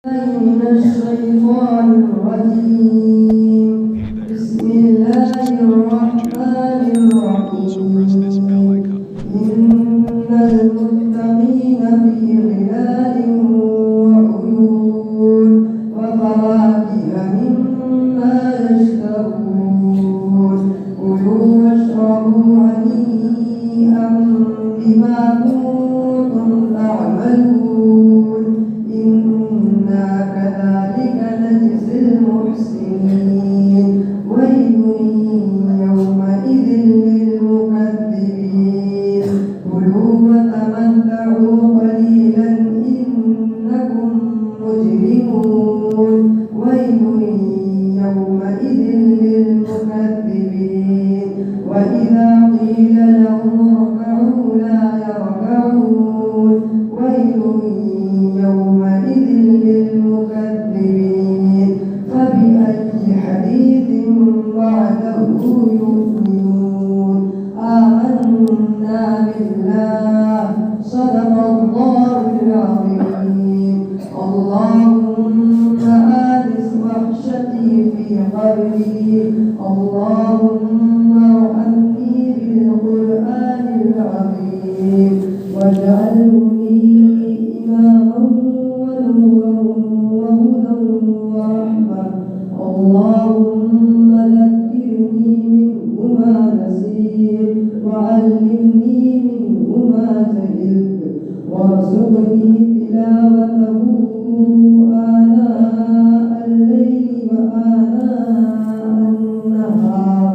من الشيطان الرجيم. بسم الله الرحمن الرحيم. إن المتقين في ظلال وعيون وفواكه مما يشتهون كلوا واشربوا هنيئا بما كنتم تعملون إنا كذلك نجزي المحسنين ويل يومئذ للمكذبين كلوا وتمتعوا قليلا إنكم مجرمون ويل يومئذ للمكذبين وإذا قيل لهم اركعوا لا يركعون ويل يومئذ للمكذبين فبأي حديث بعده يؤمنون آمنا بالله صدق الله العظيم. اللهم آنس وحشتي في قبري اللهم ارحمني بالقرآن العظيم واجعله لي إماما ونورا وهدى ورحمة اللهم ذكرني منه ما نسيت وعلمني منه ما جهلت وارزقني تلاوته آناء الليل وآناء النهار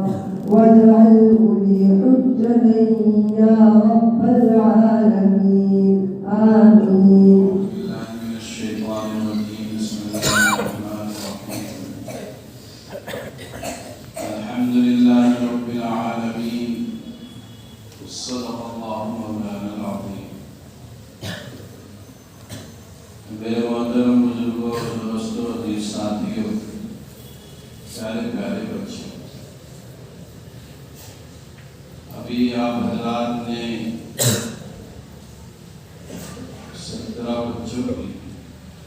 واجعله لي حجة يا رب العالمين آمين. من الشيطان الرجيم. بسم الله الرحمن الرحيم. الحمد لله رب العالمين. صدق الله مولانا العظيم. میرے محترم بزرگوں دوستوں عزیز ساتھیوں پیارے پیارے بچے، ابھی آپ حضرات نے 17 بچوں کی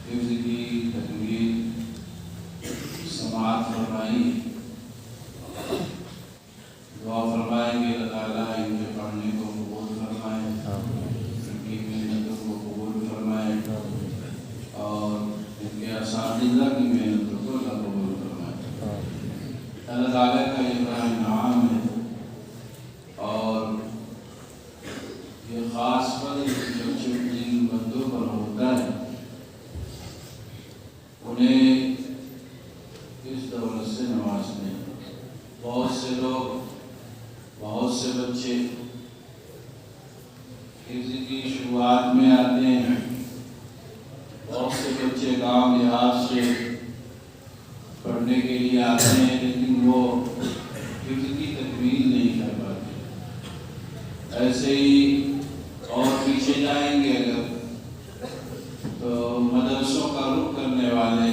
حفظ کی تکمیل سماعت فرمائی. دعا فرمائیں گے اللہ تعالیٰ ان کے پڑھنے کو قبول فرمائے، ان کی محنتوں کو قبول فرمائے اور ان کے اساتذہ کی محنتوں کو اللہ قبول فرمائے. اللہ تعالیٰ کا یہ بڑا انعام ہے اور یہ خاص پر جن بندوں پر ہوتا ہے انہیں اس دولت سے نوازنے. بہت سے لوگ، بہت سے بچے حفظ کی شروعات میں آتے ہیں، بہت سے بچے گاؤں دیہات سے پڑھنے کے لیے آتے ہیں لیکن وہ حفظ کی تکمیل نہیں کر پاتے. ایسے ہی اور پیچھے جائیں گے اگر تو مدرسوں کا رخ کرنے والے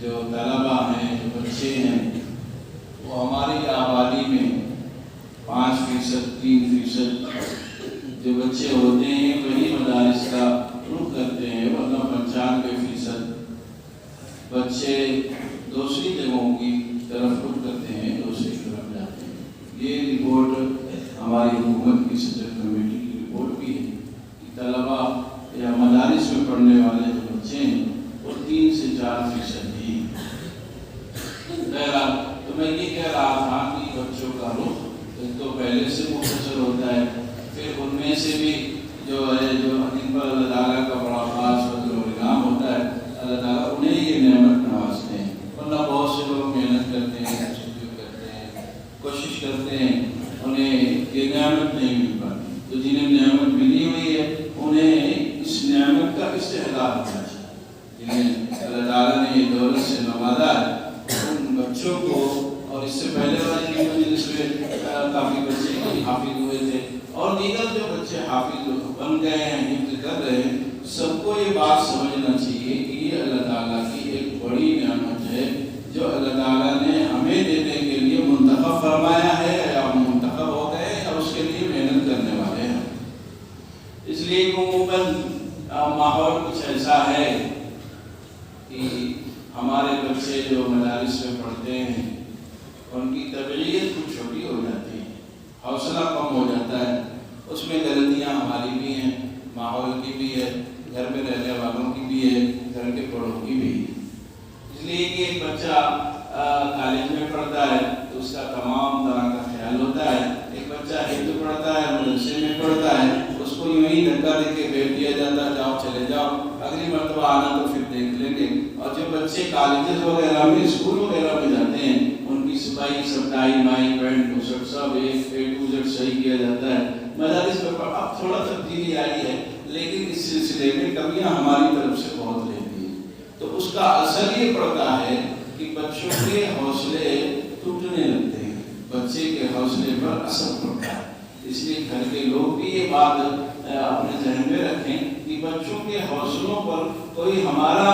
جو طلبہ ہیں، جو بچے ہیں، وہ ہماری آبادی میں 5% 3% جو بچے ہوتے ہیں وہی مدارس کا رخ کرتے ہیں، ورنہ 95% بچے دوسری جگہوں کی طرف رخ کرتے ہیں، دوسری طرف جاتے ہیں. یہ رپورٹ ہماری حکومت کی صدر کمیٹی کی رپورٹ بھی ہے کہ طلبہ یا مدارس میں پڑھنے والے جو بچے ہیں وہ 3 سے 4% ہی. بہرحال تو میں یہ کہہ رہا تھا کہ بچوں کا رخ ایک تو پہلے سے مختصر ہوتا ہے، پھر ان میں سے بھی جو ہے جو ان پر اللہ تعالیٰ کا بڑا خاص فضل و انعام ہوتا ہے، اللہ تعالیٰ انہیں یہ نعمت نوازتے ہیں. ورنہ بہت سے لوگ محنت کرتے ہیں، کوشش کرتے ہیں، انہیں یہ نعمت نہیں مل پاتی. تو جنہیں نعمت ملی ہوئی ہے انہیں اس نعمت کا استحضار ہونا چاہیے. جنہیں اللہ تعالیٰ نے یہ دولت سے نوازا ہے ان بچوں کو، اور اس سے پہلے والی مجلس میں کافی بچے حافظ ہوئے تھے اور دیگر جو بچے حافظ بن گئے ہیں، حفظ کر رہے ہیں، سب کو یہ بات سمجھنا چاہیے کہ یہ اللہ تعالیٰ کی ایک بڑی نعمت ہے جو اللہ تعالیٰ نے ہمیں دینے کے لیے منتخب فرمایا ہے یا منتخب ہو گئے اور اس کے لیے محنت کرنے والے ہیں. اس لیے عموماً ماحول کچھ ایسا ہے کہ ہمارے بچے جو مدارس میں پڑھتے ہیں ان کی طبیعت کچھ چھوٹی ہو جاتی ہے، حوصلہ کم ہو جاتا ہے، اس میں غلطیاں ہماری بھی ہیں، ماحول کی بھی ہے، گھر میں رہنے والوں کی بھی ہے، گھر کے بڑوں کی بھی ہے۔ اس لیے کہ ایک بچہ کالج میں پڑھتا ہے تو اس کا تمام طرح کا خیال ہوتا ہے، ایک بچہ حفظ پڑھتا ہے، مدرسے میں پڑھتا ہے، اس کو یوں ہی دھکا دے کے بھیج دیا جاتا ہے، جاؤ چلے جاؤ، اگلی مرتبہ آنا تو پھر دیکھ لیں گے۔ اور جو بچے کالجز وغیرہ میں، اسکول وغیرہ میں جاتے ہیں، ان کی صفائی سب ٹائی مائی پینٹ بوسٹ سب ایک اے ٹو زیڈ صحیح کیا جاتا ہے۔ مدارس میں اب تھوڑا تبدیلی آئی ہے، لیکن اس سلسلے میں کمیاں ہماری طرف سے بہت رہتی ہیں۔ تو اس کا اثر یہ پڑتا ہے کہ بچوں کے حوصلے ٹوٹنے لگتے ہیں، بچے کے حوصلے پر اثر پڑتا ہے۔ اس لیے گھر کے لوگ بھی یہ بات اپنے ذہن میں رکھیں کہ بچوں کے حوصلوں پر کوئی ہمارا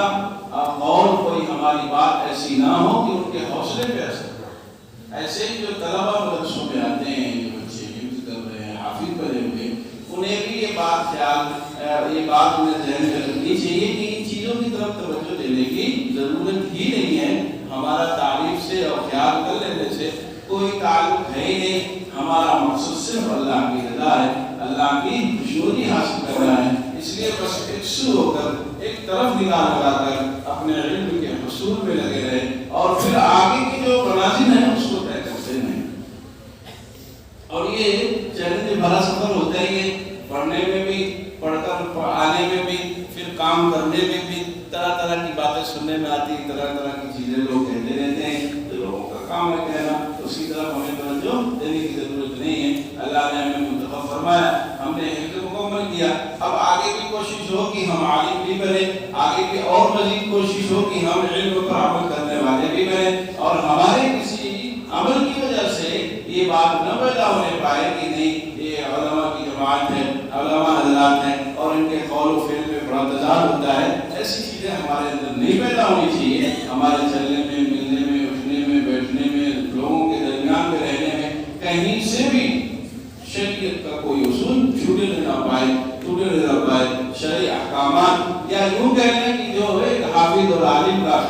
قول، کوئی ہماری بات ایسی نہ ہو کہ ان کے حوصلے پہ اثر پڑے۔ ایسے ہی جو طلبہ مدرسوں میں آتے ہیں، جو بچے حفظ کر رہے ہیں، حافظ بنے ہوئے، انہیں بھی یہ بات انہیں ذہن میں رکھنی چاہیے کہ ان چیزوں کی طرف توجہ دینے کی ضرورت ہی نہیں ہے۔ ہمارا تعریف سے اور خیال کر لینے سے کوئی تعلق ہے ہی نہیں، ہمارا مقصد صرف اللہ کی رضا ہے، اللہ کی خوشنودی حاصل کرنا ہے۔ اس لیے بس یکسو ہو کر ایک طرف نگاہ لگا کر اپنے علم کے حصول میں لگے رہے اور پھر آگے کی جو منازل ہیں اس کو طے کرتے ہیں۔ اور یہ چیلنج بھرا سفر ہوتا ہی ہے، پڑھنے میں بھی، پڑھ کر آنے میں بھی، پھر کام کرنے میں بھی طرح طرح کی باتیں سننے میں آتی ہیں، طرح طرح کی چیزیں لوگ کہتے رہتے ہیں، تو لوگوں کا کام ہے کہنا، اس کی طرف ہمیں توجہ دینے کی ضرورت نہیں ہے۔ اللہ نے ہمیں منتخب فرمایا، ہم نے حفظ مکمل کیا، اب آگے بھی کوشش ہو کہ ہم عالم بھی بنے، آگے بھی اور مزید کوشش ہو کہ ہم علم پر عمل کرنے والے بھی بنے، اور ہمارے کسی عمل کی وجہ سے یہ بات نہ پیدا ہونے پائے کہ نہیں یہ علماء کی جماعت ہے، علماء حضرات ہیں اور ان کے قول و فعل میں بڑا تضاد ہوتا ہے، ایسی چیزیں ہمارے اندر نہیں پیدا ہونی چاہیے۔ ہمارے چلنے میں، ملنے میں، اٹھنے میں، بیٹھنے میں، لوگوں کے درمیان میں رہنے میں کہیں سے بھی شریعت کا کوئی اصول چھوٹے نہ پائے، ٹوٹے نہ پائے۔ شرعی احکامات، یا یوں کہہ لیں کہ جو ایک حافظ اور عالم کا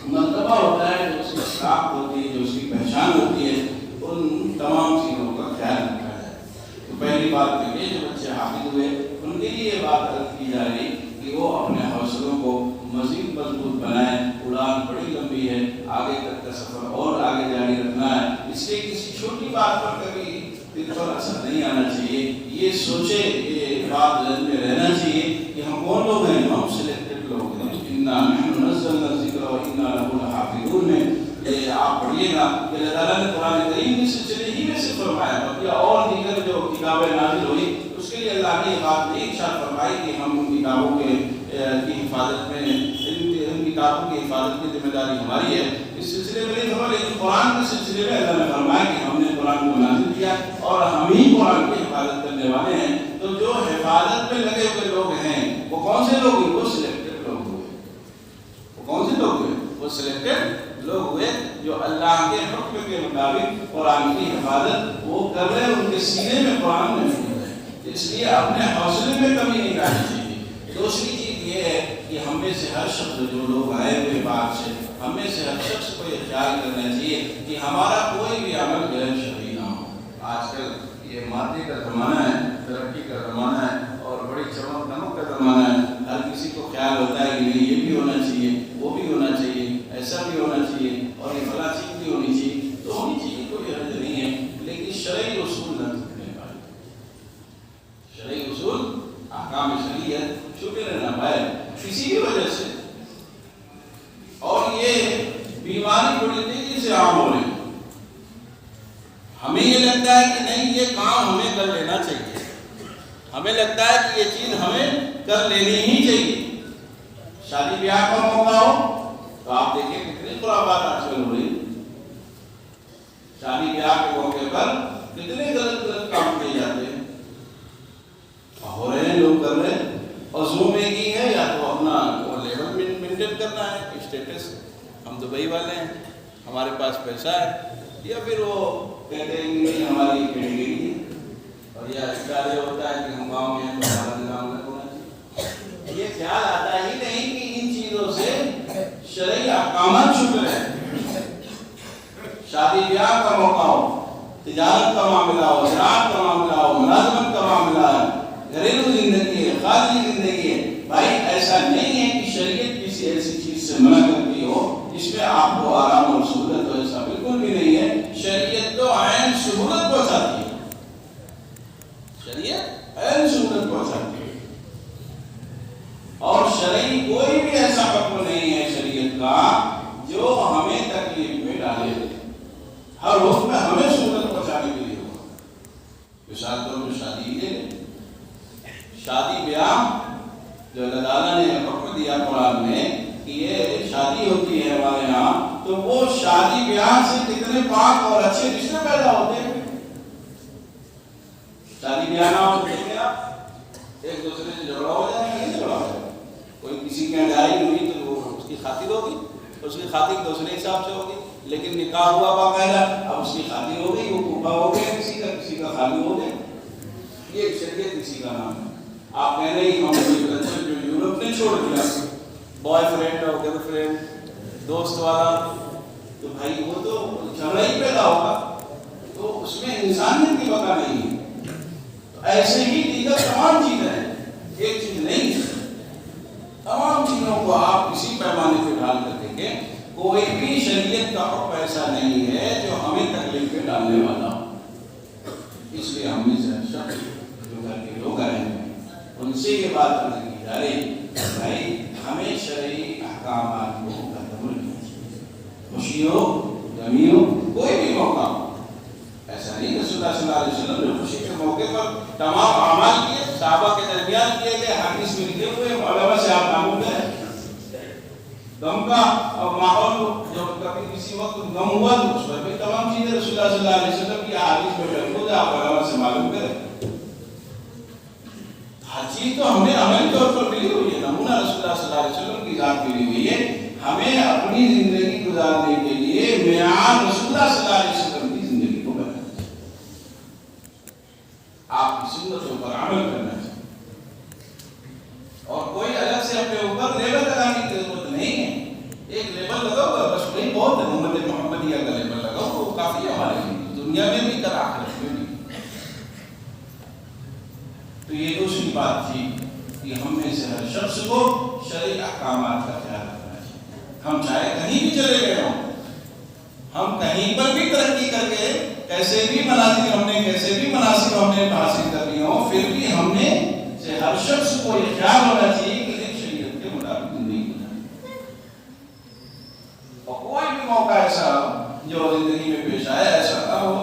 مرتبہ ہوتا ہے، جو اس کی شناخت ہوتی ہے، جو اس کی پہچان ہوتی ہے، ان تمام چیزوں کا خیال رکھا جائے۔ تو پہلی بات تو یہ، جو بچے حافظ ہوئے ان کے لیے یہ بات عرض کی جا رہی کہ وہ اپنے حوصلوں کو مزید مضبوط بنائیں۔ اڑان بڑی لمبی ہے، آگے تک کا سفر اور آگے جاری رکھنا ہے، اس لیے کسی چھوٹی بات پر کبھی دل پر اثر نہیں آنا چاہیے۔ یہ سوچے، یہ بات ذہن میں رہنا چاہیے کہ ہم کون لوگ ہیں، ہم سلیکٹڈ لوگ ہیں۔ اِنَّا نَحْنُ نَزَّلْنَا الذِّكْرَ وَإِنَّا لَهُ لَحَافِظُونَ میں آپ پڑھیے گا کہ اللہ تعالیٰ نے قرآن کریم کے سلسلے ہی میں سے فرمایا، بلکہ اور دیگر جو کتابیں نازل ہوئی اس کے لیے اللہ نے یہ بات نہیں ارشاد فرمائی کہ ہم ان کتابوں کی حفاظت میں، ان کتابوں کی حفاظت کی ذمہ داری ہماری ہے، اس سلسلے میں نہیں فرمایا، لیکن قرآن کے سلسلے میں اللہ نے فرمایا کہ ہم نے قرآن کو نازل کیا اور ہم ہی قرآن کی حفاظت کرنے والے ہیں۔ تو جو حفاظت میں لگے ہوئے لوگ ہیں وہ کون سے لوگ ہیں؟ وہ سلیکٹڈ لوگ ہوئے۔ وہ کون سے لوگ ہوئے؟ وہ سلیکٹڈ لوگ ہوئے جو اللہ کے حکم کے مطابق قرآن کی حفاظت وہ کر رہے ہیں، ان کے سینے میں قرآن نہیں ہے۔ اس لیے اپنے حوصلے میں کمی نہیں کرنی چاہیے۔ دوسری چیز یہ ہے کہ ہم میں سے ہر شخص، جو لوگ آئے ہوئے باہر سے، ہم میں سے ہر شخص کو یہ خیال کرنا چاہیے کہ ہمارا کوئی بھی عمل غیر شرعی نہ ہو۔ آج کل یہ مادے کا زمانہ ہے، ترقی کا زمانہ ہے اور بڑی چمک دمک کا زمانہ ہے، ہر کسی کو خیال ہوتا ہے کہ نہیں یہ بھی ہونا چاہیے، وہ بھی ہونا چاہیے، ایسا بھی ہونا چاہیے اور یہ فلاں چیز بھی ہونی چاہیے، تو ہونی چاہیے، کوئی حرج نہیں ہے، لیکن شرعی اصول نہ ٹوٹنے پائے، شرعی اصول، احکام شریعت چھوٹے نہ پائے کسی بھی وجہ سے۔ اور یہ بیماری بڑی تیزی سے عام ہو رہی ہے، ہمیں یہ لگتا ہے کہ نہیں یہ کام ہمیں کر لینا چاہیے، ہمیں لگتا ہے کہ یہ چیز ہمیں کر لینی ہی چاہیے۔ شادی بیاہ کا موقع ہو تو آپ دیکھیں کتنی خرافات آج کل ہو رہی، شادی بیاہ کے موقع پر کتنے غلط کام کیے جاتے ہیں، ہو رہے ہیں، لوگ کر رہے ہیں، اور زوم میں کی ہے یا تو اپنا لیول مینٹین کرنا ہے، اسٹیٹس ہم دبئی والے ہیں، ہمارے پاس پیسہ ہے، یا پھر وہ کہتے ہیں کہ ہماری کیٹیگری ہے، اور یا اس کا یہ ہوتا ہے کہ ہم گاؤں میں ہیں تو ہمارا نظام الگ ہونا چاہیے۔ یہ خیال آتا ہی نہیں کہ ان چیزوں سے تجارت کا معاملہ ہو، زراعت کا معاملہ ہو، ملازمت کا معاملہ ہے، گھریلو زندگی ہے، خارجی زندگی ہے، بھائی ایسا نہیں ہے کہ شریعت کسی ایسی چیز سے منع کرتی ہو جس میں آپ کو آرام اور سہولت ہو، ایسا بالکل بھی نہیں ہے۔ شریعت تو عین سہولت پہنچاتی ہے، شریعت عین سہولت پہنچاتی ہے، اور شرعی کوئی بھی ایسا حکم نہیں ہے شریعت کا جو ہمیں تکلیف میں ڈالے۔ ہر حکم میں ہمیں سہولت پہنچانے کے لیے ہوگا۔ مثال طور پر شادی لے لیں، شادی بیاہ جو اللہ تعالیٰ نے حکم دیا قرآن میں کہ یہ شادی ہوتی ہے ہمارے یہاں، تو وہ شادی بیاہ سے کتنے پاک اور اچھے رشتے پیدا ہوتے ہیں۔ شادی بیاہ نہ ہو تو آپ ایک دوسرے سے جھگڑا ہو جائے گا، نہیں جھگڑا ہو جائے گا۔ کوئی کسی کی اڈائی ہوئی تو وہ اس کی خاطر ہوگی، اس کی خاطر دوسرے حساب سے ہوگی، لیکن نکاح ہوا باقاعدہ، اب اس کی خاطر ہو گئی، وہ پھوپھا ہو گیا کسی کا خالو ہو گیا۔ یہ شریعت کسی کا نام ہے۔ آپ کہہ رہے ہیں ہم جو یورپ نے چھوڑ دیا، بوائے فرینڈ اور گرل فرینڈ، دوست والا، تو بھائی وہ تو جھگڑا ہی پیدا ہوگا، تو اس میں انسانیت کی بقا نہیں ہے۔ تو ایسے ہی دیگر تمام چیزیں ہیں، ایک چیز نہیں ہے، تمام چیزوں کو آپ اسی پیمانے پہ ڈال کر دیکھیں، کوئی بھی شریعت کا حکم ایسا نہیں ہے جو ہمیں تکلیف میں ڈالنے والا ہو۔ اس لیے ہم میں سے شخص جو گھر کے لوگ آئے ہیں ان سے یہ بات کرنے کی جا رہی، بھائی ہمیں شرعی احکامات کو تدبر کرنا چاہیے، خوشی ہو غمی ہو کوئی بھی موقع ہو۔ ایسا نہیں رسول اللہ صلی اللہ علیہ وسلم نے خوشی کے موقع پر تمام اعمال کیے، صحابہ کے درمیان کیے گئے، حدیث میں لکھے ہوئے، علماء سے آپ معلوم کریں۔ غم کا ماحول جب کبھی کسی وقت غم ہوا تو اس پر بھی تمام چیزیں رسول اللہ صلی اللہ علیہ وسلم کی احادیث میں موجود ہے، آپ علماء سے معلوم کریں۔ ہر چیز تو ہمیں عملی طور پر ملی ہوئی ہے، نمونہ رسول اللہ صلی اللہ علیہ وسلم کی ذات ملی ہوئی ہے، ہمیں اپنی زندگی گزارنے کے لیے معیار رسول اللہ صلی اللہ علیہ وسلم کی زندگی کو بنانا چاہیے، آپ کی سنتوں پر عمل کرنا چاہیے، اور کوئی الگ سے اپنے اوپر لیبل لگانے کی ضرورت نہیں ہے۔ ایک لیبل لگاؤ گا بس وہی بہت ہے، امت محمدیہ کا لیبل لگاؤ وہ کافی ہے ہمارے لیے، دنیا میں بھی کر آخرت میں بھی۔ تو یہ دوسری بات تھی کہ ہم میں سے ہر شخص کو شرعی احکامات کا خیال رکھنا چاہیے۔ ہم چاہے کہیں بھی چلے گئے ہوں، ہم کہیں پر بھی ترقی کر کے کیسے بھی مناصب ہم نے حاصل کر لیے ہوں، پھر بھی ہم نے سے ہر شخص کو یہ خیال ہونا چاہیے کہ ایک شریعت کے مطابق زندگی گزارے، اور کوئی بھی موقع ایسا جو زندگی میں پیش آئے ایسا نہ ہو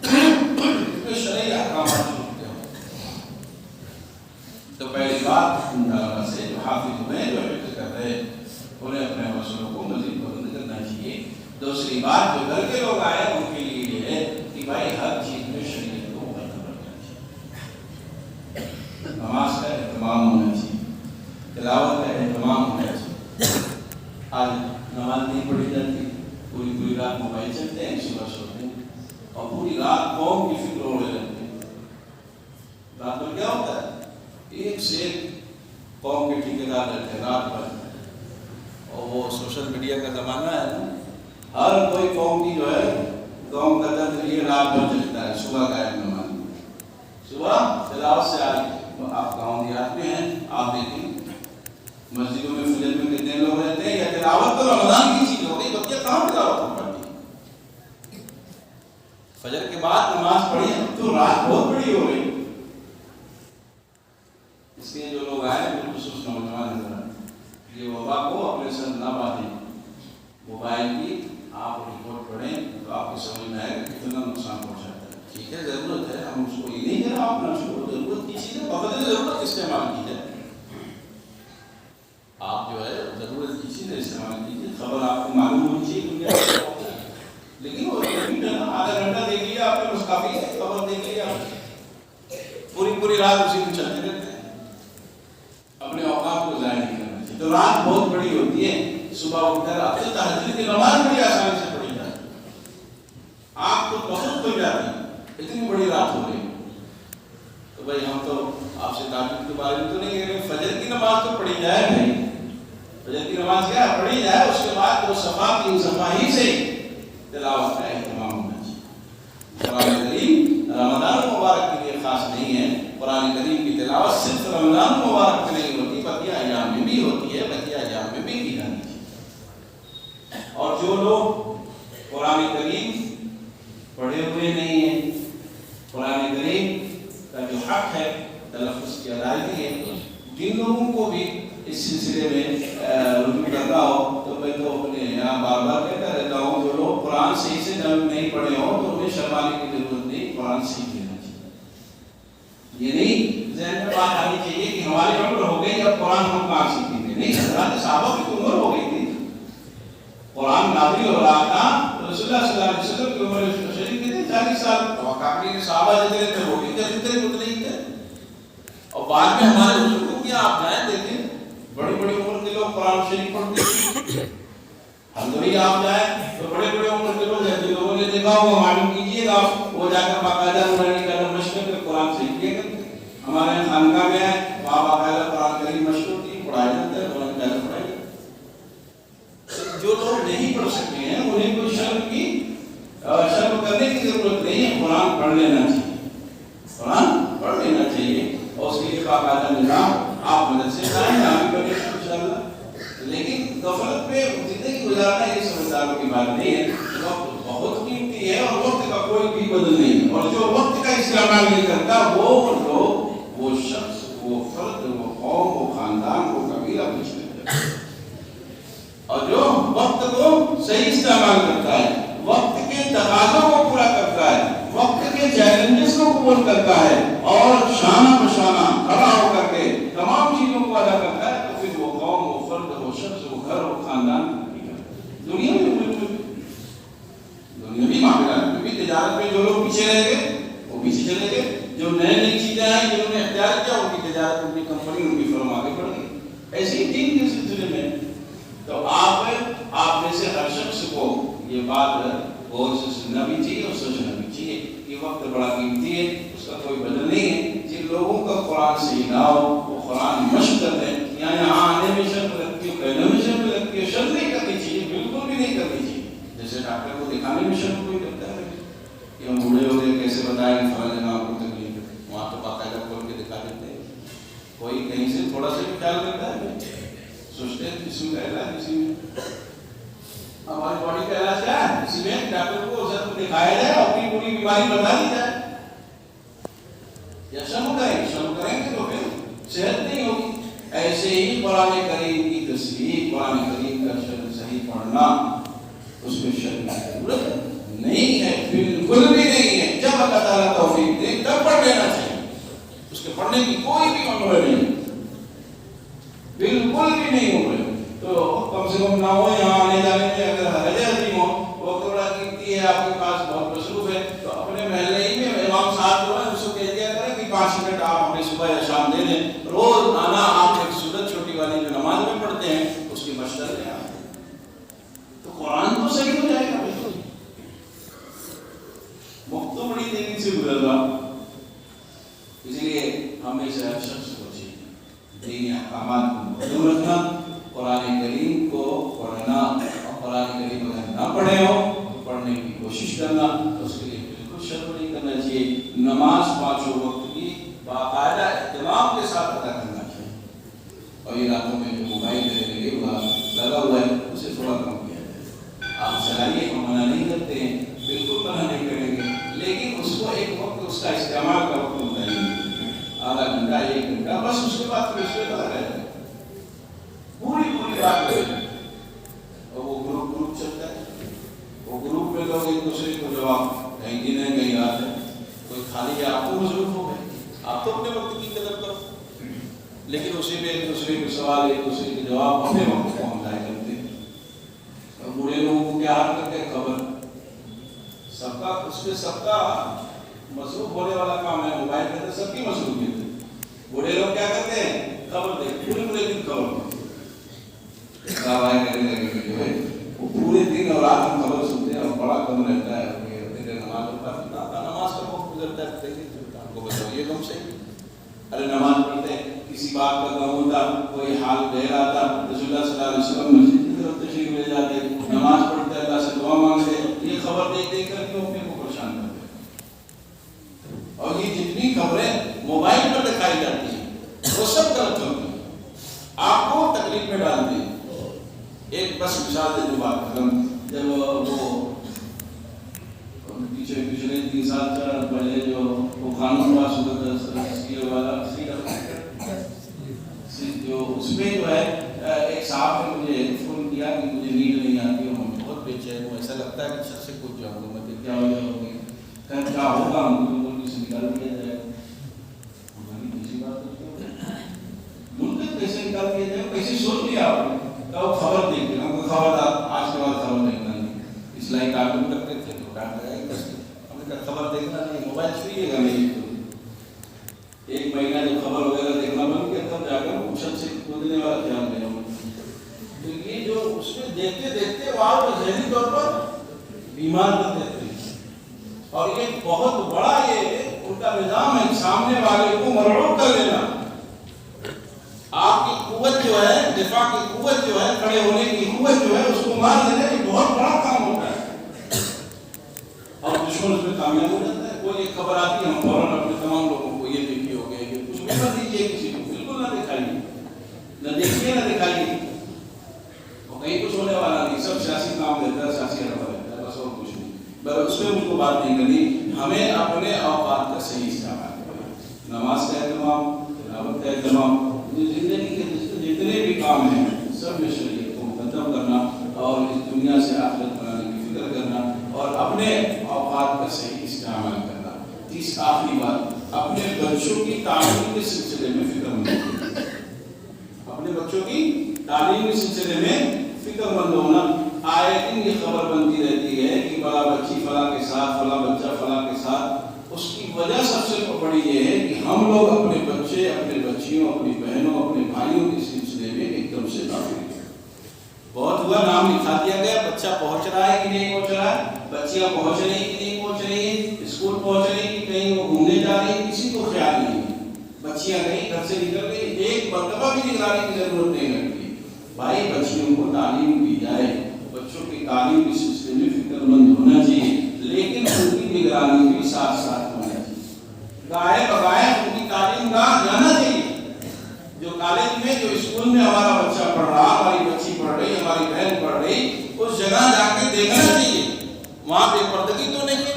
کہ شرعی احکامات چھوٹتے ہوں۔ تو پہلی بات ان علماء سے جو حافظ ہوئے، جو حفظ کر رہے، انہیں اپنے حوصلوں کو مزید بلند کرنا چاہیے۔ دوسری بات جو گھر کے لوگ آئے ان کے لیے یہ ہے کہ بھائی ہر چیز میں شریعت کو برقرار رکھنا چاہیے، نماز کا اہتمام ہونا چاہیے، تلاوت کا اہتمام ہونا چاہیے۔ آج نماز نہیں پڑھی جاتی، پوری رات موبائل چلتے ہیں، صبح سوتے ہیں، اور پوری رات قوم کی فکر اڑے رہتے ہیں۔ رات میں کیا ہوتا ہے؟ ایک سے ایک قوم کے ٹھیکیدار رہتے ہیں رات بھر، اور وہ سوشل میڈیا کا زمانہ ہے نا، ہر کوئی قوم کی جو ہے قوم کا درد یہ رات بھر چلتا ہے۔ صبح کا ایک نماز، صبح تلاوت سے آگے، آپ گاؤں دیہات میں ہیں، آپ دیکھیں مسجدوں میں فجر میں کتنے لوگ رہتے ہیں، یا تلاوت تو رمضان کی چیز ہو گئی، بچے کہاں تلاوت پڑھتی ہیں؟ فجر کے بعد نماز پڑھی تو رات بہت بڑی ہو گئی۔ اس لیے جو لوگ آئے بالخصوص نوجوان حضرات، یہ وبا کو اپنے سر نہ باندھیں، موبائل کی آپ رپورٹ پڑھیں تو آپ کو سمجھ میں آئے گا کتنا نقصان پہنچاتا ہے۔ ٹھیک ہے ضرورت ہے، ہم اس کو یہ نہیں کہہ رہا آپ نہ چھوڑو، ضرورت کی چیزیں بقدر ضرورت استعمال کی جائے، آپ جو ہے ضرورت کی چیزیں استعمال کیجیے۔ خبر آپ کو معلوم ہونی چاہیے دنیا میں، لیکن وہ آدھا گھنٹہ دیکھ لیا آپ نے بس کافی ہے، خبر دیکھ لیا پوری رات اسی میں چلتے رہتے ہیں، اپنے اوقات کو ضائع نہیں کرنا چاہیے۔ تو رات بہت بڑی ہوتی ہے، صبح اٹھ کر اب تو تہجد کی نماز بڑی آسانی سے پڑھی جاتی ہے، آپ کو بہت کھل جاتی ہے، اتنی بڑی رات ہو گئی۔ تو بھائی ہم تو آپ سے تہجد کے بارے میں تو نہیں کہہ رہے، فجر کی نماز تو پڑھی جائے بھائی، فجر کی نماز کیا پڑھی جائے، اس کے بعد وہ صفا 3 صفحہ ہی سے تلاوت کا اہتمام ہونا چاہیے۔ قرآن کریم رمضان مبارک کے لیے خاص نہیں ہے. قرآن کریم کی تلاوت صرف رمضان مبارک میں نہیں ہوتی بقیہ ایام میں بھی ہوتی ہے, بقیہ ایام میں بھی کی جانی چاہیے. اور جو لوگ قرآن کریم پڑھے ہوئے نہیں ہیں, قرآن کریم کا جو حق ہے تلفظ کی ادائیگی ہے, جن لوگوں کو بھی اس سلسلے میں رجوع کرنا ہو تو میں تو اپنے یہاں بار بار کہتا رہتا ہوں, جو لوگ قرآن صحیح سے جب نہیں پڑھے ہوں تو انہیں شرمانے کی ضرورت نہیں, قرآن سیکھ لینا چاہیے. یہ نہیں ذہن میں بات آنی چاہیے کہ ہماری عمر ہو گئی اب قرآن ہم کہاں سیکھیں گے. نہیں, حضرات صحابہ کی عمر ہو گئی تھی, قرآن نازل ہو رہا تھا, رسول اللہ صلی اللہ علیہ وسلم کی عمر شریف کی تھی 40 سال. کافی صحابہ جتنے تھے وہ بھی اتنے ہی تھے. اور بعد میں ہمارے بزرگوں کی آپ جائیں دیکھیں, بڑی بڑی عمر کے لوگ قرآن شریف پڑھتے ہیں. ہم کبھی آپ جائیں تو بڑے بڑے عمر کے لوگ ہیں, جو لوگوں نے دیکھا وہ معلوم کیجیے گا, وہ جا کر باقاعدہ قرآن کا مشق کر قرآن سیکھ کے ہمارے خانقاہ میں ہے, وہاں باقاعدہ قرآن کریم مشق ہوتی ہے, پڑھایا جاتا ہے, قرآن کا پڑھایا جاتا ہے. جو لوگ نہیں پڑھ سکتے ہیں انہیں کوئی شرم کرنے کی ضرورت نہیں ہے, قرآن پڑھ لینا چاہیے, قرآن پڑھ لینا چاہیے. اور اس کے لیے باقاعدہ نظام آپ مدد سے جائیں, آپ بھی کریں انشاءاللہ. لیکن غفلت میں زندگی گزارنا یہ سمجھداروں کی بات نہیں ہے. وقت بہت قیمتی ہے اور وقت کا کوئی بھی بدل نہیں ہے, اور جو وقت کا استعمال نہیں کرتا وہ لوگ, وہ شخص, وہ فرد, وہ قوم, وہ خاندان, وہ قبیلہ کچھ نہیں کرتا. اور جو وقت کو صحیح استعمال کرتا ہے, وقت کے تقاضوں کو پورا کرتا ہے, وقت کے چیلنجز کو قبول کرتا ہے اور شانہ بشانہ کھڑا ہو کر کے تمام چیزوں کو ادا کرتا ہے, تو پھر وہ قوم, وہ فرد, وہ شخص, وہ گھر, وہ خاندان دنیا دنیاوی معاملات میں بھی, تجارت میں جو لوگ پیچھے رہ گئے وہ پیچھے چلے گئے. جو نئی نئی چیزیں آئیں جنہوں نے اختیار کیا ان کی تجارت, ان کی کمپنی, ان کی فرم آگے بڑھ گئی. ایسے ہی دین کے سلسلے میں تو آپ میں سے ہر شخص کو یہ بات غور سے سننا بھی چاہیے اور سوچنا بھی چاہیے کہ وقت بڑا قیمتی ہے, اس کا کوئی بدل نہیں ہے. جن لوگوں کا قرآن صحیح نہ ہو وہ قرآن مشق کرتے ہیں, یہاں آنے میں شرط لگتی ہے, کہنے میں شرط لگتی ہے. شرط نہیں کرنی چاہیے, بالکل بھی نہیں کرنی چاہیے. جیسے ڈاکٹر کو دکھانے میں شرط کوئی کرتا ہے کہ ہم بوڑھے ہو گئے کیسے بتائیں فلاں جگہ آپ کو تکلیف ہے, وہاں تو باقاعدہ کھول کے دکھا دیتے ہیں. کوئی کہیں سے تھوڑا سا بھی خیال کرتا ہے, سوچتے ہیں جسم کا علاج اسی میں, ہماری باڈی کا علاج کیا ہے, اسی میں ڈاکٹر کو سب دکھایا جائے, اپنی پوری بیماری بتا دی جائے. یا شرم کریں گے تو پھر صحت نہیں ہوگی. ایسے ہی قرآن کریم کی تصدیق, قرآن کریم کا صحیح پڑھنا, اس میں شرم کی ضرورت نہیں ہے, بالکل بھی نہیں ہے. جب اللہ تعالیٰ توفیق دے تب پڑھ لینا چاہیے, اس کے پڑھنے کی کوئی بھی عمر نہیں, بالکل بھی نہیں عمر. تو کم سے کم نہ ہو, یہاں آنے جانے میں اگر حرج عظیم ہو, وقت بڑا قیمتی ہے, آپ کے پاس بہت مصروف ہے, تو اپنے محلے ہی میں امام صاحب جو ہے اس کو کہہ دیا کریں کہ 5 منٹ آپ ہمیں صبح یا شام دے دیں. روز آنا, آپ ایک سنت چھوٹی والی جو نماز میں پڑھتے ہیں اس کی مشق لیں, تو قرآن تو صحیح ہو جائے گا. بالکل وقت تو بڑی تیزی سے گزر رہا, اس لیے ہمیشہ ہر شخص کو چاہیے دینی احکامات کو محفوظ رکھنا, قرآن کریم کو پڑھنا, اور قرآن کریم اگر نہ پڑھے ہو تو پڑھنے کی کوشش کرنا, اس کے لیے بالکل شرم نہیں کرنا چاہیے. نماز 5 وقت کی باقاعدہ اہتمام کے ساتھ ادا کرنا چاہیے, اور یہ راتوں میں جو موبائل لگا ہوا ہے اسے تھوڑا کم کیا جائے. آپ چلائیے, ہم منع نہیں کرتے ہیں, بالکل منع نہیں کریں گے, لیکن اس کو ایک وقت اس کا استعمال کا وقت ہوتا ہے, آدھا گھنٹہ 1 گھنٹہ بس, اس کے بعد پھر اس پہ لگا رہے ہیں پوری بات کریں. اور وہ گروپ چلتا ہے, وہ گروپ میں لوگ ایک دوسرے کو جواب کہیں دن ہے کہیں رات ہے, کوئی خالی ہے, آپ تو مصروف ہو گئے, آپ تو اپنے وقت کی قدر کرو, لیکن اسی میں ایک دوسرے کے سوال, ایک دوسرے کے جواب اپنے وقت کو ہم ضائع کرتے ہیں. اور بوڑھے لوگوں کو کیا حال کرتے ہیں, خبر سب کا, اس میں سب کا مصروف ہونے والا کام ہے, موبائل میں تو سب کی مصروفیت ہے. بوڑھے لوگ کیا کرتے ہیں, خبر دیکھتے, پورے دن خبر کرنے لگے جو ہے وہ پورے دن اور رات میں خبر سنتے ہیں, اور بڑا کم رہتا ہے. نماز کا وقت گزرتا ہے, آپ کو بتائیے کم سے, ارے نماز پڑھتے ہیں, کسی بات کا غم ہوتا, کوئی حال کہہ رہا تھا, رسول اللہ صلی اللہ علیہ وسلم مسجد کی طرف تشریف لے جاتے, نماز پڑھتے, اللہ سے دعا مانگتے, یہ خبر دیکھ دیکھ کر کیوں اپنے کو پریشان کرتے. وہ سب غلط ہوتے ہیں، آپ کو تکلیف میں ڈال دیں۔ ایک بس مثال دے دو بات ختم، جب وہ پچھلے 3 سال 4 سال پہلے جو وہ قانون پاس ہوا تھا والا جو اس میں جو ہے ایک صاحب نے مجھے فون کیا کہ مجھے نیند نہیں آتی اور میں بہت بے چین ہوں، ایسا لگتا ہے کہ چھت سے کود جاؤں گا، میں کیا ہو جاؤں گی، کیا ہوگا، ملک سے نکال دیا جائے گا۔ کیسی بات ہوتی ہے، ملک کیسے نکال دیا جائے گا، کیسے سوچ لیا آپ نے؟ تو خبر دیکھتے ہیں، خبر آج کے بعد خبر دیکھنا نہیں، اس لائے کارٹون کرتے تھے تو ڈانٹ لگا ہم نے کہا خبر دیکھنا نہیں، موبائل چھوئیے گا نہیں۔ ایک مہینہ جب خبر وغیرہ دیکھنا بند کیا تب جا کر چھت سے کودنے والا خیال میرا۔ تو یہ جو اس میں دیکھتے دیکھتے وہاں پر ذہنی طور پر بیمار کر دیتے ہیں، اور یہ بہت بڑا یہ ان کا نظام ہے، سامنے والے کو مرعوب کر دینا۔ آپ کی قوت جو ہے، دفاع کی قوت جو ہے، کھڑے ہونے کی قوت جو ہے، اس کو مار دینا یہ بہت بڑا کام ہوتا ہے، اور دشمن اس میں کامیاب ہو جاتا ہے۔ کوئی ایک خبر آتی ہے ہم فوراً اپنے تمام لوگوں کو یہ دیکھی ہو گیا کہ کچھ بھی نہ دیجیے کسی کو، بالکل نہ دکھائیے، نہ دیکھیے نہ دکھائیے، اور کہیں کچھ ہونے والا نہیں، سب سیاسی کام رہتا ہے، سیاسی رہتا رہتا ہے، بس اور کچھ نہیں۔ بس اس میں مجھ کو بات نہیں کرنی، ہمیں اپنے اوقات کا صحیح استعمال کرنا، نماز کا اہتمام، تلاوت کا اہتمام، زندگی کے جتنے بھی کام ہیں سب میں شریعت کو مقدم کرنا، اور اس دنیا سے آخرت بنانے کی فکر کرنا، اور اپنے اوقات کا صحیح استعمال کرنا۔ تیس آخری بات، اپنے بچوں کی تعلیم کے سلسلے میں فکر مند ہونا، اپنے بچوں کی تعلیم کے سلسلے میں فکر مند ہونا۔ آئے دن یہ خبر بنتی رہتی ہے کہ بڑا بچی فلاں کے ساتھ، فلاں بچہ فلاں کے ساتھ۔ اس کی وجہ سب سے بڑی یہ ہے کہ ہم لوگ اپنے بچے، اپنے بچیوں، اپنی بہنوں، اپنے بھائیوں کے سلسلے میں ایک دم سے غافل ہیں۔ بہت ہوا، نام لکھا دیا گیا، بچہ پہنچ رہا ہے کہ نہیں پہنچ رہا ہے، بچیاں پہنچ رہی ہیں کہ نہیں پہنچ رہی ہیں، اسکول پہنچ رہی ہیں کہ کہیں وہ گھومنے جا رہی ہیں، کسی کو خیال نہیں ہے۔ بچیاں کہیں گھر سے نکل گئی، ایک مرتبہ بھی نگرانی کی ضرورت نہیں لگتی۔ بھائی بچیوں کو تعلیم دی جائے، بچوں کی تعلیم کے سلسلے میں فکر مند ہونا چاہیے، لیکن ان کی نگرانی بھی ساتھ ساتھ ہونا چاہیے۔ گائے بگائے ان کی تعلیم گاہ جانا چاہیے۔ جو کالج میں، جو اسکول میں ہمارا بچہ پڑھ رہا، ہماری بچی پڑھ رہی، ہماری بہن پڑھ رہی، اس جگہ جا کے دیکھنا چاہیے وہاں بے پردگی تو نہیں ہے،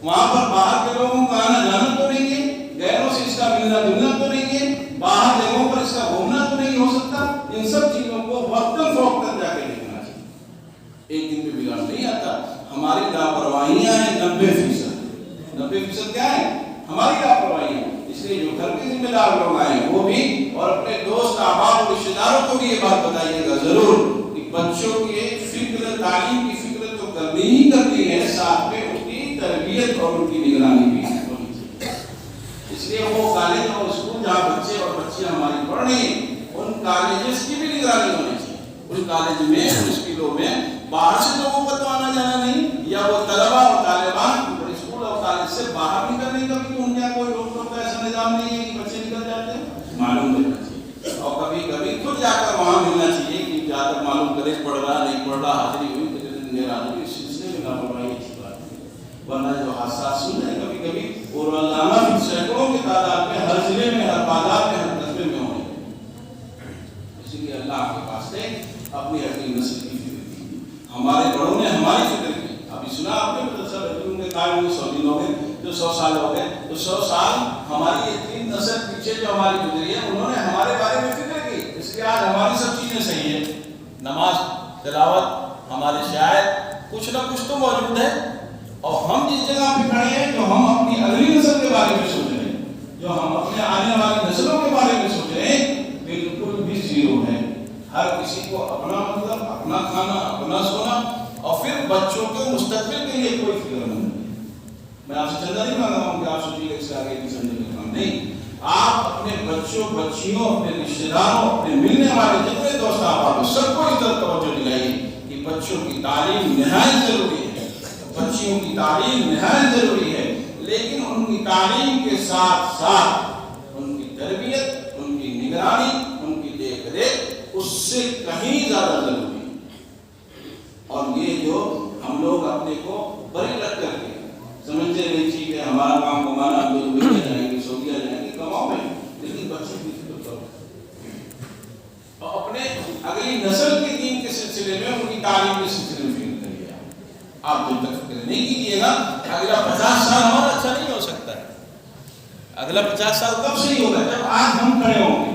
وہاں پر باہر کے لوگوں کا آنا جانا تو نہیں ہے، غیروں سے اس کا ملنا جلنا تو نہیں ہے، باہر جگہوں پر اس کا گھومنا تو نہیں ہو سکتا۔ ان سب چیزوں کو وقتاً فوقتاً جا کے دیکھنا چاہیے۔ ایک دن میں بگاڑ نہیں آتا، ہماری لاپرواہیاں ہیں 90%۔ 90% کیا ہے؟ ہماری لاپرواہیاں۔ اس لیے جو گھر کے ذمہ دار لوگ آئے ہیں وہ بھی، اور اپنے دوست احباب اور رشتے داروں کو بھی یہ بات بتائیے گا ضرور کہ بچوں کے فکر، تعلیم کی فکر تو کرنی ہی کرنی ہے، ساتھ میں ان کی تربیت اور ان کی نگرانی بھی ہونی چاہیے۔ اس لیے وہ کالج اور اسکول جہاں بچے اور بچیاں ہماری پڑھ رہی ہیں، ان کالجز کی بھی نگرانی ہونی چاہیے۔ اس کالج میں، ان اسکولوں میں باہر سے لوگوں کا تو آنا جانا نہیں، یا وہ طلبہ اور طالبان اسکول اور کالج سے باہر نکلنے کا بھی تو ان کا کوئی روک ٹوک کا ایسا نظام نہیں ہے کہ بچے نکل جاتے ہیں، معلوم دینا چاہیے، اور کبھی کبھی خود جا کر وہاں ملنا چاہیے کہ جا کر معلوم کرے پڑھ رہا نہیں پڑھ رہا، حاضری ہوئی میرا حاضری، اس سلسلے میں لاپرواہی اچھی بات ہے۔ ورنہ جو حادثات سن رہے ہیں کبھی کبھی وہ روزانہ بھی سینکڑوں کی تعداد میں ہر ضلع میں، ہر بازار میں، ہر قصبے میں ہونے لگے۔ اسی لیے اللہ کے واسطے اپنی اپنی نسل کی فکر کی، ہمارے بڑوں نے ہماری فکر کی۔ ابھی سنا آپ نے مدرسہ بیتون کے قائم ہوئے 100 دن ہو گئے، جو 100 سال ہو گئے، تو 100 سال ہماری یہ 3 نسل پیچھے جو ہماری گزری ہے، انہوں نے ہمارے بارے میں فکر کی، اس لیے آج ہماری سب چیزیں صحیح ہیں۔ نماز، تلاوت، ہمارے شاعر، کچھ نہ کچھ تو موجود ہے، اور ہم جس جگہ پہ کھڑے ہیں، جو ہم اپنی اگلی نسل کے بارے میں سوچ رہے ہیں، جو ہم اپنے آنے والی نسلوں کے بارے میں سوچ رہے ہیں، بالکل بھی زیرو ہے۔ ہر کسی کو اپنا مطلب، اپنا کھانا، اپنا سونا، اور پھر بچوں کے مستقبل کے لیے کوئی فکر نہیں۔ میں آپ سے چندہ نہیں مانگ رہا ہوں کہ آپ سوچیے اس سے آگے کی سمجھنے کا کام نہیں۔ آپ اپنے بچوں، بچیوں، اپنے رشتے داروں، اپنے ملنے والے جتنے دوست آپ سب کو اس طرح توجہ دلائیے کہ بچوں کی تعلیم نہایت ضروری ہے، بچیوں کی تعلیم نہایت ضروری ہے، لیکن ان کی تعلیم کے ساتھ ساتھ ان کی تربیت، ان کی نگرانی، ان کی دیکھ ریکھ اس سے کہیں زیادہ ضروری ہے۔ اور یہ جو ہم لوگ اپنے کو بری رکھ کر کے سمجھتے نہیں چاہیے کہ ہمارا کام کمانا، ہم لوگ جائیں گے، سعودیہ جائیں گے، کماؤ میں، لیکن بچوں کی فکر کرو۔ نسل کے دین کے سلسلے میں، ان کی تعلیم کے سلسلے میں فکر کریے. آپ جب تک فکر نہیں کیجیے گا اگلا 50 سال ہمارا اچھا نہیں ہو سکتا ہے. اگلا 50 سال کب صحیح ہوگا؟ جب آج ہم کھڑے ہوں گے.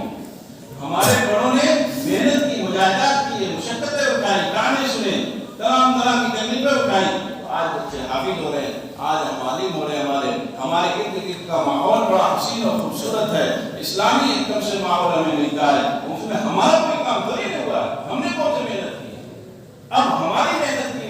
ہمارے بڑوں نے محنت کی، مجاہدات کی، مشقتیں اٹھائی، گانے سنے، تمام طرح کی تکلیفیں اٹھائی. آج بچے حافظ ہو رہے ہیں، آج ہم عالم ہو رہے ہیں. ہمارے ارد گرد کا ماحول بڑا حسین اور خوبصورت ہے. اسلامی ایک دم سے ماحول ہمیں ملتا ہے. اس میں ہمارا کوئی کام تو نہیں ہوا، ہم نے کون سی محنت کی. اب ہماری محنت کی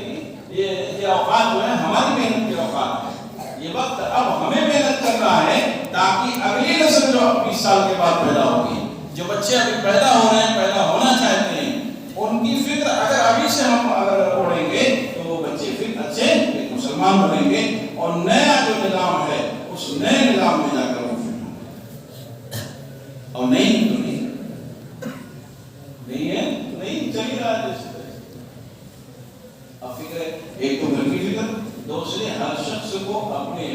یہ اوقات جو ہے ہماری محنت کے اوقات ہیں. یہ وقت اب ہمیں محنت کرنا ہے تاکہ اگلی نسل جو 20 سال کے بعد پیدا ہوگی، جو بچے ابھی پیدا ہو رہے ہیں، پیدا ہونا چاہتے ہیں، ان کی فکر اگر ابھی سے ہم اگر اوڑھیں گے تو وہ بچے پھر اچھے ایک مسلمان بنیں گے اور نیا جو نظام ہے اس نئے نظام میں جا کر وہ فٹ ہوں گے. اور نہیں تو نہیں ہے تو نہیں چلی رہا ہے. اب فکر ایک تو گھر کی فکر، دوسرے ہر شخص کو اپنی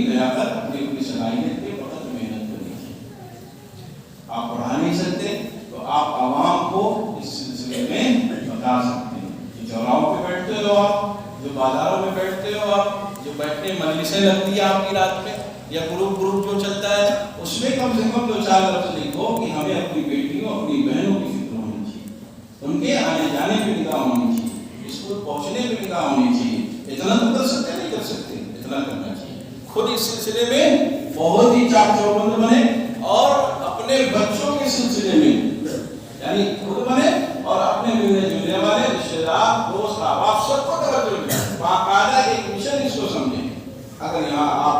دیا کر اپنی صلاحیت کے وقت محنت کرنی چاہیے. آپ پڑھا نہیں سکتے تو آپ عوام کو اس سلسلے میں بتا سکتے ہیں. جو چوراہوں پہ بیٹھتے ہو آپ، جو بازاروں میں بیٹھتے ہو آپ، جو بیٹھنے مجلسیں لگتی ہیں آپ کی رات میں، یا گروپ جو چلتا ہے، اس میں کم سے کم 2-4 لفظ لکھو کہ ہمیں اپنی بیٹیوں اپنی بہنوں کی فکر ہونی چاہیے، ان کے آنے جانے پہ نگاہ ہونی چاہیے، اسکول پہنچنے پہ نگاہ ہونی چاہیے. اتنا تو کر سکتے نہیں کر سکتے، اتنا کرنا چاہیے. خود اس سلسلے میں بہت ہی چاق چوبند بنے اور اپنے بچوں کے سلسلے میں یعنی خود بنے اور اپنے ملنے جلنے والے رشتے دار، دوست، احباب سب کو توجہ دیں. باقاعدہ ایک مشن اس کو سمجھیں. اگر یہاں آپ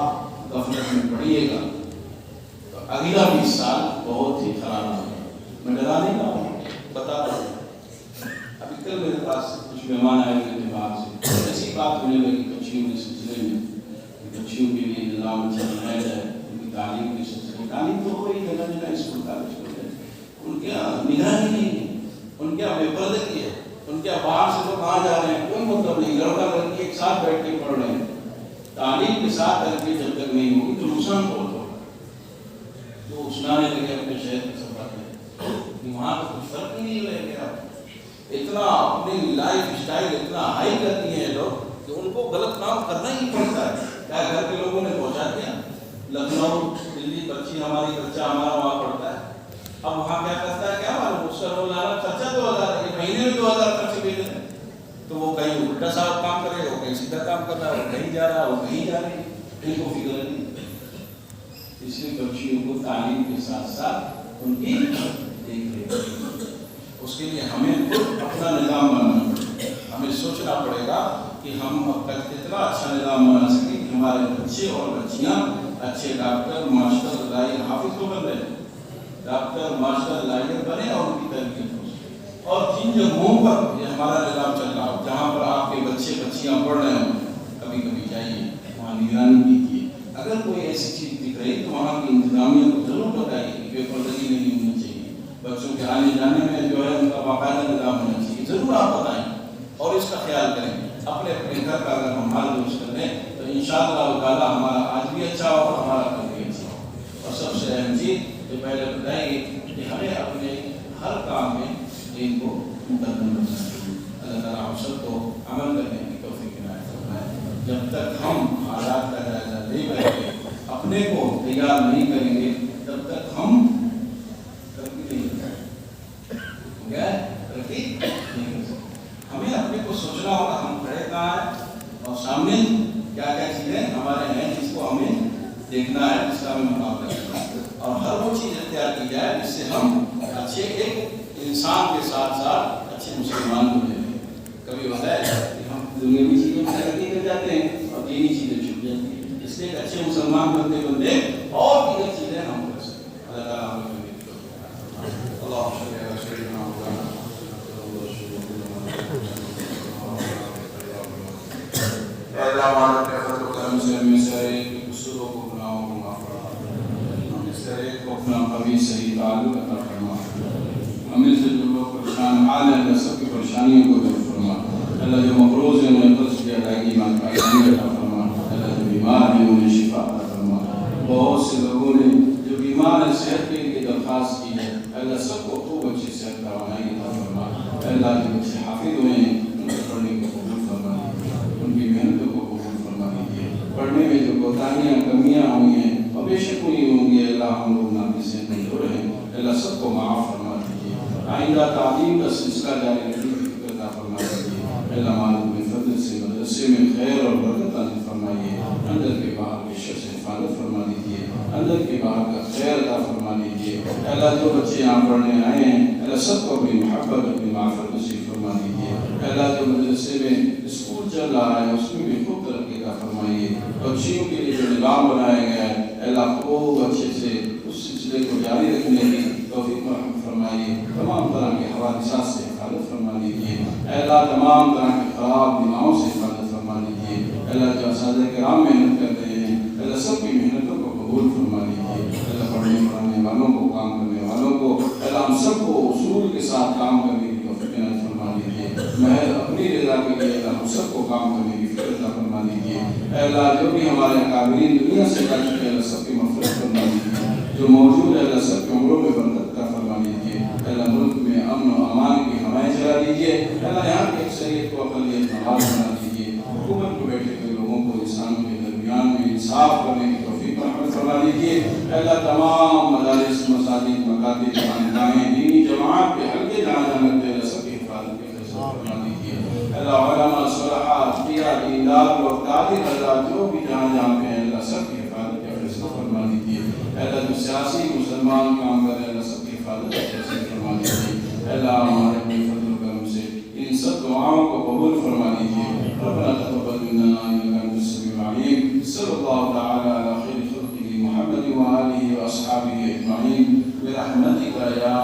غفلت میں پڑھیے گا تو اگلا 20 سال بہت ہی خراب ہوگا. میں ڈرانے کا ہوں، بتا رہا ہوں. ابھی کل میرے پاس کچھ مہمان آئے ہوئے تھے باہر سے، ایسی بات ہونے لگی بچیوں کے سلسلے میں. بچیوں کے لیے نظام اچھا بنایا جائے، ان کی تعلیم کے سلسلے. تعلیم تو ہو رہی جگہ جگہ اسکول کالج ہو جائے. ان کے یہاں نگرانی نہیں ہے، ان کے یہاں بے پردگی ہے. ان کے باہر سے تو کہاں جا رہے ہیں کوئی مطلب نہیں. لڑکا لڑکی ایک ساتھ بیٹھ کے پڑھ رہے ہیں. تعلیم کے ساتھ تربیت جب تک نہیں ہوگی تو نقصان بہت ہوگا. تو سنانے لگے اپنے شہر کے سفر میں کہ وہاں تو کچھ فرق ہی نہیں رہ گیا. اتنا اپنی لائف اسٹائل اتنا ہائی کرتی ہیں لوگ کہ ان کو غلط کام کرنا ہی پڑتا ہے. کیا گھر کے لوگوں نے پہنچا دیا. لکھنؤ دلی بچہ ہمارا وہاں پڑھتا ہے. اب وہاں کیا کرتا ہے کیا معلوم، اس کا روزانہ خرچہ 2000 ہے، مہینے میں 2000 خرچے بھیج رہے ہیں. تو وہ کہیں الٹا صاحب کام کرے گا، وہ کہیں سیدھا کام کر رہا ہے، وہ کہیں جا رہا ہے، وہ کہیں جا رہی ہے. ان کو فکر نہیں. اس لیے بچیوں کو تعلیم کے ساتھ ساتھ ان کی دیکھ ریکھ، اس کے لیے ہمیں خود اپنا نظام بنانا پڑے گا. ہمیں سوچنا پڑے گا کہ ہم اب تک کتنا اچھا نظام بنا سکیں کہ ہمارے بچے اور بچیاں اچھے ڈاکٹر، ماسٹر، لائر، حافظ تو بن رہے، ڈاکٹر، ماسٹر، لائر بنے اور ان کی تربیت ہو سکے. اور جن جگہوں پر یہ ہمارا نظام چل رہا ہو، جہاں پر آپ کے بچے بچیاں پڑھ رہے ہوں، کبھی کبھی جائیے وہاں نگرانی کیجیے. اگر کوئی ایسی چیز دکھ رہی تو وہاں کی انتظامیہ کو ضرور بتائیے کہ بے پردگی نہیں ہونی چاہیے. بچوں کے آنے جانے میں جو ہے ان کا باقاعدہ نظام ہونا چاہیے. ضرور آپ بتائیں اور اس کا خیال کریں. اپنے گھر کا اگر ہم حال درست کر دیں تو انشاءاللہ تعالیٰ ہمارا آج بھی اچھا ہو اور ہمارا کل بھی اچھا ہو. اور سب سے اہم چیز جو پہلے بتائیے کہ ہمیں اپنے ہر کام میں دین کو مقدم رکھنا چاہیے. اللہ تعالیٰ ہم سب کو عمل کرنے کی توفیق عنایت فرمائے. جب تک ہم حالات کا جائزہ نہیں کریں گے، اپنے کو تیار نہیں کریں گے، تب تک ہم ترقی نہیں کر سکتے. ہمیں اپنے کو سوچنا ہوگا ہم کھڑے کہاں ہیں اور سامنے کیا کیا چیزیں ہمارے ہیں جس کو ہمیں دیکھنا ہے، جس کا ہمیں مقابلہ کرنا ہے. اور ہر وہ چیز اختیار کی جائے جس سے ہم اچھے ایک انسان کے ساتھ ساتھ اچھے مسلمان بنے. کبھی ہوتا ہے کہ ہم دنیاوی چیزوں میں ترقی کر جاتے ہیں اور دینی چیزیں چھوٹ جاتی ہیں. اس لیے اچھے مسلمان بنتے بنتے اور دیگر چیزیں ہم کر سکتے ہیں. اللہ تعالیٰ ہمیں ہمارے فضل و کرم سے ہمیں سارے قصوروں کو، گناہوں کو معاف فرما. ہمیں سارے کو اپنا قوی صحیح تعلق عطا فرما. ہمیں سے جو لوگ پریشان حال ہیں اللہ سب کی پریشانیوں کو دور فرما. اللہ جو مقروض ہیں انہیں قرض کی ادائیگی میں آسانی عطا فرما. اللہ جو بیمار ہیں انہیں شفا عطا فرما. بہت سے لوگوں نے جو بیمار ہیں صحت کے لیے درخواست کی ہے، اللہ سب کو خوب اچھی اللہ جو بچے حافظ ہوئے ہیں ان کے پڑھنے کو قبول فرما لیجیے، ان کی محنتوں کو قبول فرما لیجیے، پڑھنے میں جو کوتاہیاں کمیاں ہوئی ہیں اور بے شک ہوئی ہوں گی اللہ ہم لوگ ناقص سے کمزور ہیں، اللہ سب کو معاف فرما دیجیے، آئندہ تعلیم کا سلسلہ جاری رکھنے کی فکر عطا فرما دیجیے، اللہ مالک میں فضل سے مدرسے میں خیر اور برکت عطا فرمائیے، اندر کے باہر کے شر سے حفاظت فرما دیجیے، اندر کے باہر کا خیر عطا فرما دیجیے، اللہ جو بچے یہاں پڑھنے آئے ہیں اللہ سب کو اپنی محبت اپنی معرفت نصیب فرما دیجیے، اللہ جو مدرسے میں اسکول چل رہا ہے اس میں بھی خوب ترقی عطا فرمائیے، بچیوں کے لیے جو نظام بنایا گیا ہے اللہ خوب اچھے سے اس سلسلے کو جاری رکھنے کی توفیق مرحمت فرمائیے، تمام طرح کے حوادثات سے حفاظت فرما دیجیے، اللہ تمام طرح کے خراب دماغوں سے حفاظت فرما دیجیے، اللہ جو اساتذہ کرام محنت کر رہے ہیں اللہ سب کی محنتوں کو قبول فرما لیجیے، اللہ پڑھنے پڑھانے والوں کو کام کرنے والوں کو اللہ ہم سب کو اصول کے ساتھ کام کرنے کی توفیق عنایت فرما لیجیے، محض اپنی رضا کے لیے اللہ ہم سب کو کام کرنے کی فکر عطا فرما لیجیے، اللہ جو بھی ہمارے اکابرین دنیا سے جا چکے اللہ سب کی مغفرت فرما لیجیے، جو موجود ہے اللہ سب کے عمروں میں برکت عطا فرما لیجیے، اللہ ملک میں امن و امان کی ہوائیں چلا دیجیے، اللہ یہاں کی اکثریت کو اقلیت نواز بنا دیجیے، حکومت کو بیٹھے ہوئے لوگوں کو انسانوں کے درمیان میں انصاف کرنے کی توفیق مرحمت فرما دیجیے، اللہ تمام مدارس مساجد مکاتب خانقاہیں دینی جماعت کے حلقے جہاں جہاں لگتے اللہ سب کی حفاظت کے فیصلہ فرما دیجیے، اللہ علماء صلحاء اتقیاء دیندار لوگ قاضی حضرات جو بھی جہاں جہاں پہ ہیں اللہ سب کی حفاظت کے فیصلہ فرما دیجیے، اللہ جو سیاسی مسلمان کام کرے اللہ سب کی حفاظت کے فیصلہ فرما دیجیے، اللہ ہمارے اپنے فضل و کرم سے ان سب دعاؤں کو قبول فرما لیجیے، ربنا تقبل منا انك انت السميع العليم، صلی اللہ تعالی علی خیر خلقه محمد وآلہ واصحابہ اجمعین برحمتک یا